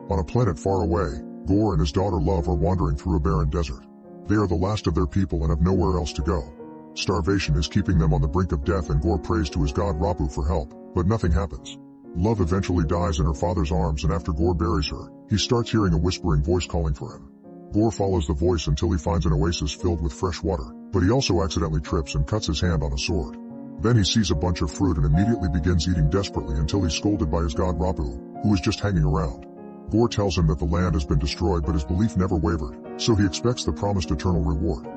On a planet far away, Gorr and his daughter Love are wandering through a barren desert. They are the last of their people and have nowhere else to go. Starvation is keeping them on the brink of death and Gorr prays to his god Rapu for help, but nothing happens. Love eventually dies in her father's arms and after Gorr buries her, he starts hearing a whispering voice calling for him. Gorr follows the voice until he finds an oasis filled with fresh water, but he also accidentally trips and cuts his hand on a sword. Then he sees a bunch of fruit and immediately begins eating desperately until he's scolded by his god Rapu, who is just hanging around. Gorr tells him that the land has been destroyed but his belief never wavered, so he expects the promised eternal reward.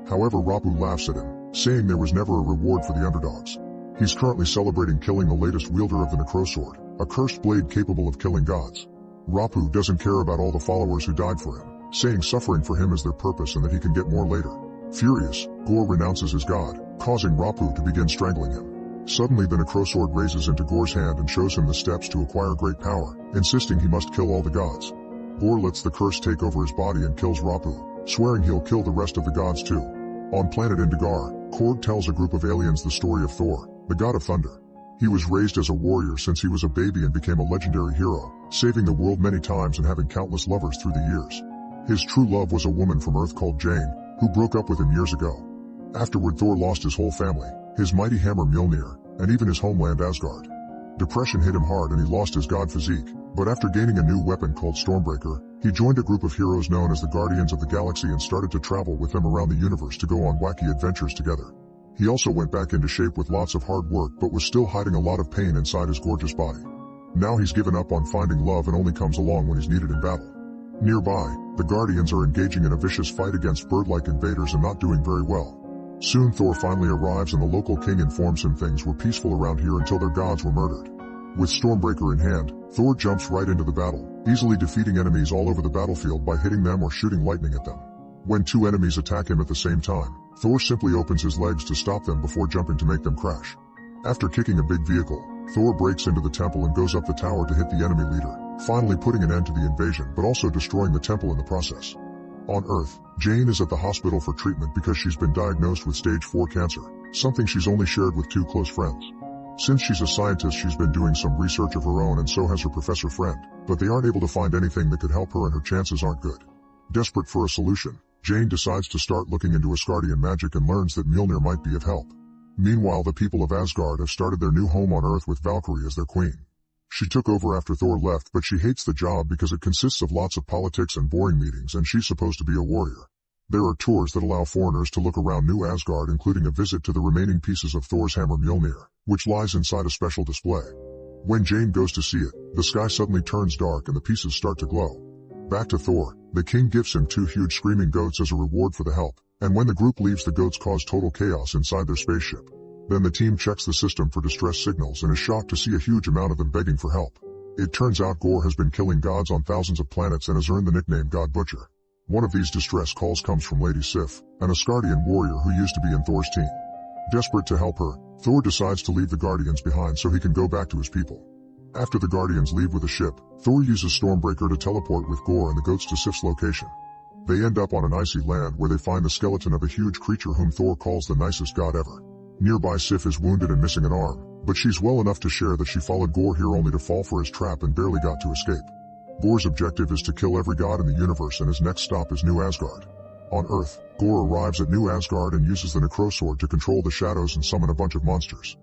However, Rapu laughs at him, saying there was never a reward for the underdogs. He's currently celebrating killing the latest wielder of the Necrosword, a cursed blade capable of killing gods. Rapu doesn't care about all the followers who died for him, saying suffering for him is their purpose and that he can get more later. Furious, Gorr renounces his god, causing Rapu to begin strangling him. Suddenly the Necrosword raises into Gorr's hand and shows him the steps to acquire great power, insisting he must kill all the gods. Gorr lets the curse take over his body and kills Rapu, swearing he'll kill the rest of the gods too. On planet Indigar, Korg tells a group of aliens the story of Thor, the god of thunder. He was raised as a warrior since he was a baby and became a legendary hero, saving the world many times and having countless lovers through the years. His true love was a woman from Earth called Jane, who broke up with him years ago. Afterward, Thor lost his whole family, his mighty hammer Mjolnir, and even his homeland Asgard. Depression hit him hard and he lost his god physique, but after gaining a new weapon called Stormbreaker, he joined a group of heroes known as the Guardians of the Galaxy and started to travel with them around the universe to go on wacky adventures together. He also went back into shape with lots of hard work but was still hiding a lot of pain inside his gorgeous body. Now he's given up on finding love and only comes along when he's needed in battle. Nearby, the Guardians are engaging in a vicious fight against bird-like invaders and not doing very well. Soon Thor finally arrives and the local king informs him things were peaceful around here until their gods were murdered. With Stormbreaker in hand, Thor jumps right into the battle, easily defeating enemies all over the battlefield by hitting them or shooting lightning at them. When two enemies attack him at the same time, Thor simply opens his legs to stop them before jumping to make them crash. After kicking a big vehicle, Thor breaks into the temple and goes up the tower to hit the enemy leader, finally putting an end to the invasion but also destroying the temple in the process. On Earth, Jane is at the hospital for treatment because she's been diagnosed with stage 4 cancer, something she's only shared with 2 close friends. Since she's a scientist, she's been doing some research of her own and so has her professor friend, but they aren't able to find anything that could help her and her chances aren't good. Desperate for a solution, Jane decides to start looking into Asgardian magic and learns that Mjolnir might be of help. Meanwhile, the people of Asgard have started their new home on Earth with Valkyrie as their queen. She took over after Thor left, but she hates the job because it consists of lots of politics and boring meetings and she's supposed to be a warrior. There are tours that allow foreigners to look around New Asgard, including a visit to the remaining pieces of Thor's hammer Mjolnir, which lies inside a special display. When Jane goes to see it, the sky suddenly turns dark and the pieces start to glow. Back to Thor, the king gives him 2 huge screaming goats as a reward for the help, and when the group leaves, the goats cause total chaos inside their spaceship. Then the team checks the system for distress signals and is shocked to see a huge amount of them begging for help. It turns out Gorr has been killing gods on thousands of planets and has earned the nickname God Butcher. One of these distress calls comes from Lady Sif, an Asgardian warrior who used to be in Thor's team. Desperate to help her, Thor decides to leave the Guardians behind so he can go back to his people. After the Guardians leave with a ship, Thor uses Stormbreaker to teleport with Gorr and the goats to Sif's location. They end up on an icy land where they find the skeleton of a huge creature whom Thor calls the nicest god ever. Nearby, Sif is wounded and missing an arm, but she's well enough to share that she followed Gorr here only to fall for his trap and barely got to escape. Gorr's objective is to kill every god in the universe and his next stop is New Asgard. On Earth, Gorr arrives at New Asgard and uses the Necrosword to control the shadows and summon a bunch of monsters.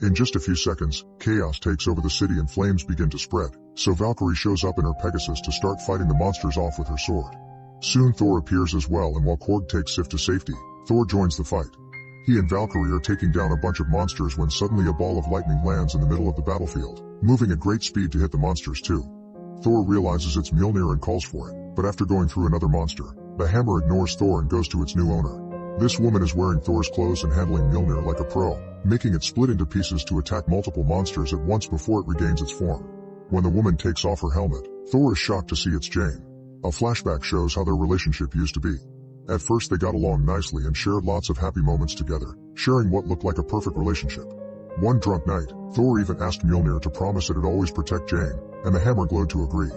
In just a few seconds, chaos takes over the city and flames begin to spread, so Valkyrie shows up in her Pegasus to start fighting the monsters off with her sword. Soon Thor appears as well, and while Korg takes Sif to safety, Thor joins the fight. He and Valkyrie are taking down a bunch of monsters when suddenly a ball of lightning lands in the middle of the battlefield, moving at great speed to hit the monsters too. Thor realizes it's Mjolnir and calls for it, but after going through another monster, the hammer ignores Thor and goes to its new owner. This woman is wearing Thor's clothes and handling Mjolnir like a pro, making it split into pieces to attack multiple monsters at once before it regains its form. When the woman takes off her helmet, Thor is shocked to see it's Jane. A flashback shows how their relationship used to be. At first they got along nicely and shared lots of happy moments together, sharing what looked like a perfect relationship. One drunk night, Thor even asked Mjolnir to promise it'd always protect Jane, and the hammer glowed to agree.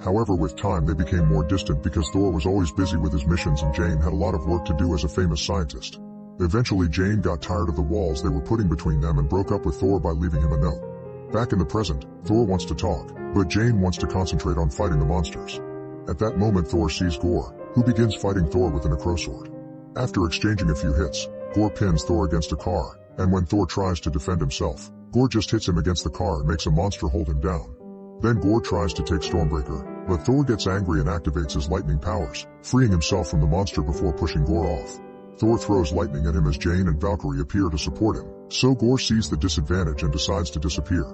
However, with time they became more distant because Thor was always busy with his missions and Jane had a lot of work to do as a famous scientist. Eventually Jane got tired of the walls they were putting between them and broke up with Thor by leaving him a note. Back in the present, Thor wants to talk, but Jane wants to concentrate on fighting the monsters. At that moment Thor sees Gore, who begins fighting Thor with a necrosword. After exchanging a few hits, Gore pins Thor against a car, and when Thor tries to defend himself, Gore just hits him against the car and makes a monster hold him down. Then Gore tries to take Stormbreaker, but Thor gets angry and activates his lightning powers, freeing himself from the monster before pushing Gore off. Thor throws lightning at him as Jane and Valkyrie appear to support him, so Gore sees the disadvantage and decides to disappear.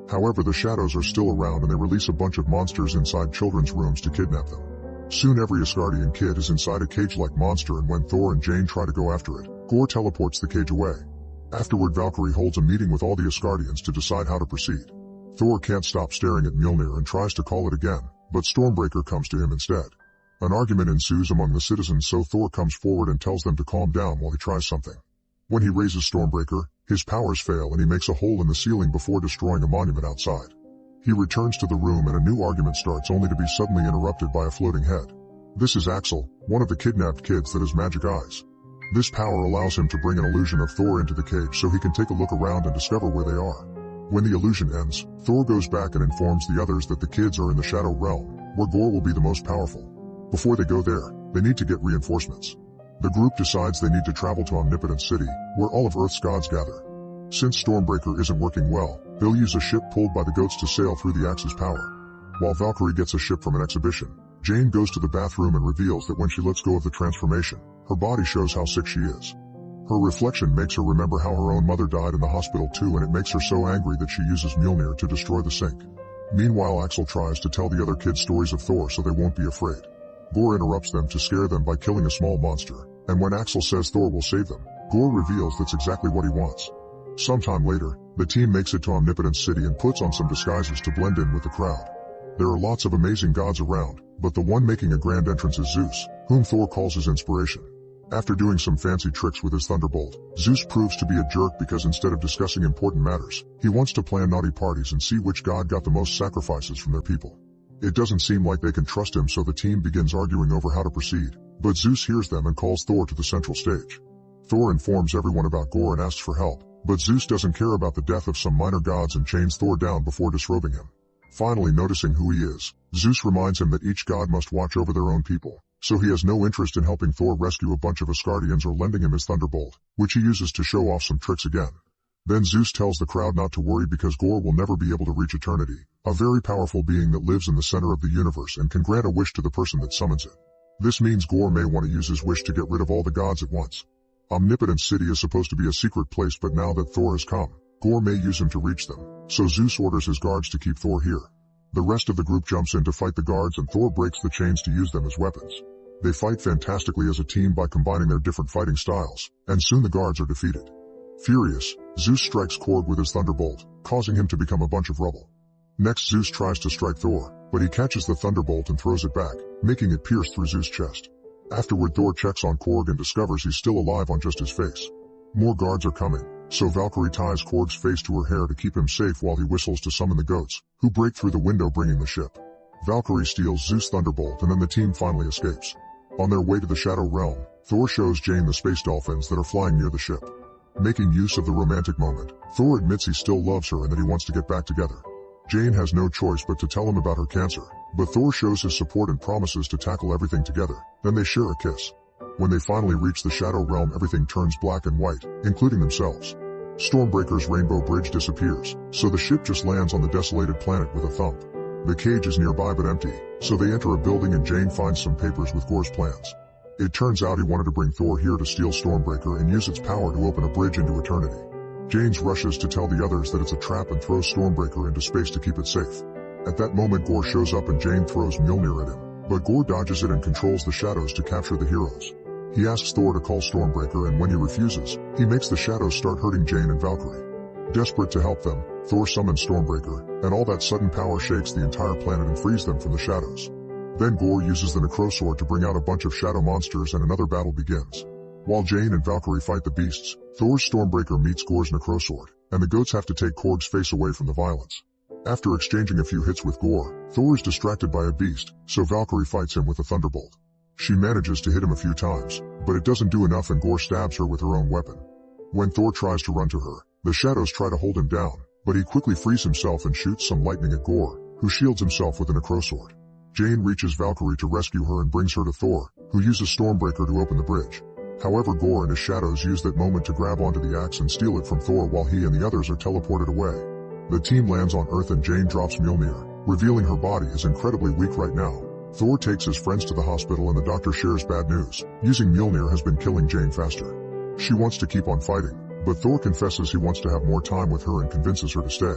However, the shadows are still around and they release a bunch of monsters inside children's rooms to kidnap them. Soon every Asgardian kid is inside a cage-like monster, and when Thor and Jane try to go after it, Gore teleports the cage away. Afterward, Valkyrie holds a meeting with all the Asgardians to decide how to proceed. Thor can't stop staring at Mjolnir and tries to call it again, but Stormbreaker comes to him instead. An argument ensues among the citizens, so Thor comes forward and tells them to calm down while he tries something. When he raises Stormbreaker, his powers fail and he makes a hole in the ceiling before destroying a monument outside. He returns to the room and a new argument starts, only to be suddenly interrupted by a floating head. This is Axel, one of the kidnapped kids that has magic eyes. This power allows him to bring an illusion of Thor into the cage so he can take a look around and discover where they are. When the illusion ends, Thor goes back and informs the others that the kids are in the Shadow Realm, where Gore will be the most powerful. Before they go there, they need to get reinforcements. The group decides they need to travel to Omnipotent City, where all of Earth's gods gather. Since Stormbreaker isn't working well, they'll use a ship pulled by the goats to sail through the Axe's power. While Valkyrie gets a ship from an exhibition, Jane goes to the bathroom and reveals that when she lets go of the transformation, her body shows how sick she is. Her reflection makes her remember how her own mother died in the hospital too, and it makes her so angry that she uses Mjolnir to destroy the sink. Meanwhile, Axel tries to tell the other kids stories of Thor so they won't be afraid. Gore interrupts them to scare them by killing a small monster, and when Axel says Thor will save them, Gore reveals that's exactly what he wants. Sometime later, the team makes it to Omnipotent City and puts on some disguises to blend in with the crowd. There are lots of amazing gods around, but the one making a grand entrance is Zeus, whom Thor calls his inspiration. After doing some fancy tricks with his thunderbolt, Zeus proves to be a jerk because instead of discussing important matters, he wants to plan naughty parties and see which god got the most sacrifices from their people. It doesn't seem like they can trust him, so the team begins arguing over how to proceed, but Zeus hears them and calls Thor to the central stage. Thor informs everyone about Gore and asks for help, but Zeus doesn't care about the death of some minor gods and chains Thor down before disrobing him. Finally noticing who he is, Zeus reminds him that each god must watch over their own people, so he has no interest in helping Thor rescue a bunch of Asgardians or lending him his thunderbolt, which he uses to show off some tricks again. Then Zeus tells the crowd not to worry because Gore will never be able to reach eternity, a very powerful being that lives in the center of the universe and can grant a wish to the person that summons it. This means Gore may want to use his wish to get rid of all the gods at once. Omnipotent City is supposed to be a secret place, but now that Thor has come, Gore may use him to reach them, so Zeus orders his guards to keep Thor here. The rest of the group jumps in to fight the guards and Thor breaks the chains to use them as weapons. They fight fantastically as a team by combining their different fighting styles, and soon the guards are defeated. Furious, Zeus strikes Korg with his thunderbolt, causing him to become a bunch of rubble. Next, Zeus tries to strike Thor, but he catches the thunderbolt and throws it back, making it pierce through Zeus' chest. Afterward, Thor checks on Korg and discovers he's still alive on just his face. More guards are coming, so Valkyrie ties Korg's face to her hair to keep him safe while he whistles to summon the goats, who break through the window bringing the ship. Valkyrie steals Zeus' thunderbolt and then the team finally escapes. On their way to the Shadow Realm, Thor shows Jane the space dolphins that are flying near the ship. Making use of the romantic moment, Thor admits he still loves her and that he wants to get back together. Jane has no choice but to tell him about her cancer, but Thor shows his support and promises to tackle everything together. Then they share a kiss. When they finally reach the Shadow Realm, everything turns black and white, including themselves. Stormbreaker's rainbow bridge disappears, so the ship just lands on the desolated planet with a thump. The cage is nearby but empty, so they enter a building and Jane finds some papers with Gore's plans. It turns out he wanted to bring Thor here to steal Stormbreaker and use its power to open a bridge into eternity. Jane rushes to tell the others that it's a trap and throws Stormbreaker into space to keep it safe. At that moment, Gore shows up and Jane throws Mjolnir at him, but Gore dodges it and controls the shadows to capture the heroes. He asks Thor to call Stormbreaker, and when he refuses, he makes the shadows start hurting Jane and Valkyrie. Desperate to help them, Thor summons Stormbreaker, and all that sudden power shakes the entire planet and frees them from the shadows. Then Gore uses the necrosword to bring out a bunch of shadow monsters and another battle begins. While Jane and Valkyrie fight the beasts, Thor's Stormbreaker meets Gore's necrosword, and the goats have to take Korg's face away from the violence. After exchanging a few hits with Gore, Thor is distracted by a beast, so Valkyrie fights him with a thunderbolt. She manages to hit him a few times, but it doesn't do enough and Gore stabs her with her own weapon. When Thor tries to run to her, the shadows try to hold him down, but he quickly frees himself and shoots some lightning at Gore, who shields himself with a necrosword. Jane reaches Valkyrie to rescue her and brings her to Thor, who uses Stormbreaker to open the bridge. However, Gore and his shadows use that moment to grab onto the axe and steal it from Thor while he and the others are teleported away. The team lands on Earth and Jane drops Mjolnir, revealing her body is incredibly weak right now. Thor takes his friends to the hospital and the doctor shares bad news. Using Mjolnir has been killing Jane faster. She wants to keep on fighting, but Thor confesses he wants to have more time with her and convinces her to stay.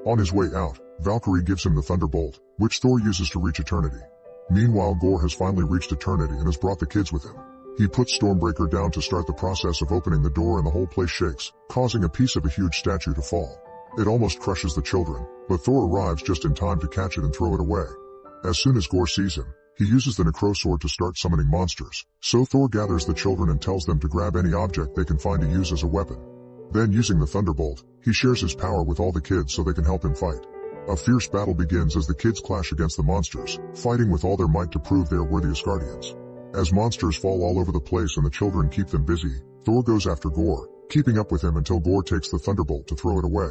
On his way out, Valkyrie gives him the Thunderbolt, which Thor uses to reach Eternity. Meanwhile, Gore has finally reached Eternity and has brought the kids with him. He puts Stormbreaker down to start the process of opening the door and the whole place shakes, causing a piece of a huge statue to fall. It almost crushes the children, but Thor arrives just in time to catch it and throw it away. As soon as Gore sees him, he uses the necrosword to start summoning monsters, so Thor gathers the children and tells them to grab any object they can find to use as a weapon. Then, using the Thunderbolt, he shares his power with all the kids so they can help him fight. A fierce battle begins as the kids clash against the monsters, fighting with all their might to prove they are worthy Asgardians. As monsters fall all over the place and the children keep them busy, Thor goes after Gore, keeping up with him until Gore takes the Thunderbolt to throw it away.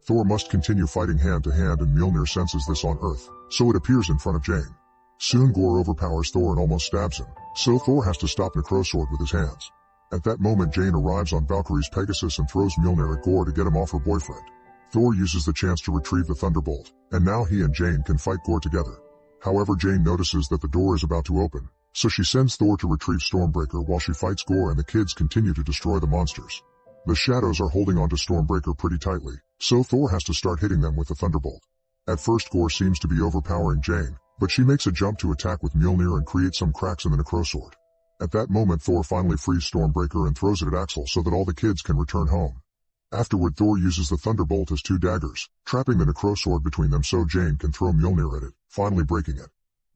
Thor must continue fighting hand to hand and Mjolnir senses this on Earth, so it appears in front of Jane. Soon Gore overpowers Thor and almost stabs him, so Thor has to stop Necrosword with his hands. At that moment, Jane arrives on Valkyrie's Pegasus and throws Mjolnir at Gore to get him off her boyfriend. Thor uses the chance to retrieve the Thunderbolt, and now he and Jane can fight Gore together. However, Jane notices that the door is about to open, so she sends Thor to retrieve Stormbreaker while she fights Gore and the kids continue to destroy the monsters. The shadows are holding onto Stormbreaker pretty tightly, so Thor has to start hitting them with the Thunderbolt. At first, Gore seems to be overpowering Jane, but she makes a jump to attack with Mjolnir and creates some cracks in the Necrosword. At that moment, Thor finally frees Stormbreaker and throws it at Axel so that all the kids can return home. Afterward, Thor uses the Thunderbolt as two daggers, trapping the Necrosword between them so Jane can throw Mjolnir at it, finally breaking it.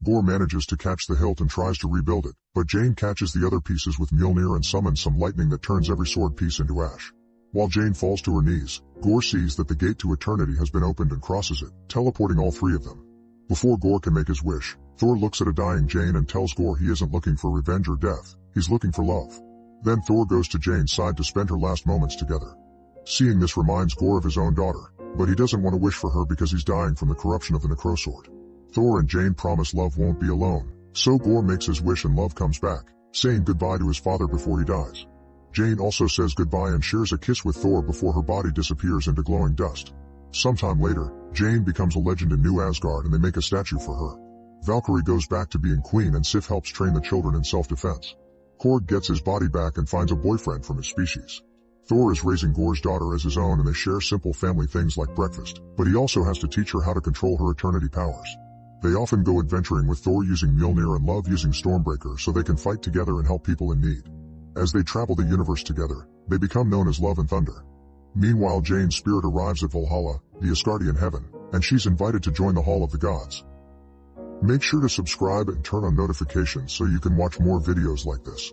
Gore manages to catch the hilt and tries to rebuild it, but Jane catches the other pieces with Mjolnir and summons some lightning that turns every sword piece into ash. While Jane falls to her knees, Gore sees that the gate to eternity has been opened and crosses it, teleporting all three of them. Before Gore can make his wish, Thor looks at a dying Jane and tells Gore he isn't looking for revenge or death, he's looking for love. Then Thor goes to Jane's side to spend her last moments together. Seeing this reminds Gore of his own daughter, but he doesn't want to wish for her because he's dying from the corruption of the Necrosword. Thor and Jane promise love won't be alone, so Gore makes his wish and love comes back, saying goodbye to his father before he dies. Jane also says goodbye and shares a kiss with Thor before her body disappears into glowing dust. Sometime later, Jane becomes a legend in New Asgard and they make a statue for her. Valkyrie goes back to being queen and Sif helps train the children in self-defense. Korg gets his body back and finds a boyfriend from his species. Thor is raising Gore's daughter as his own and they share simple family things like breakfast, but he also has to teach her how to control her eternity powers. They often go adventuring with Thor using Mjolnir and Love using Stormbreaker so they can fight together and help people in need. As they travel the universe together, they become known as Love and Thunder. Meanwhile, Jane's spirit arrives at Valhalla, the Asgardian heaven, and she's invited to join the Hall of the Gods. Make sure to subscribe and turn on notifications so you can watch more videos like this.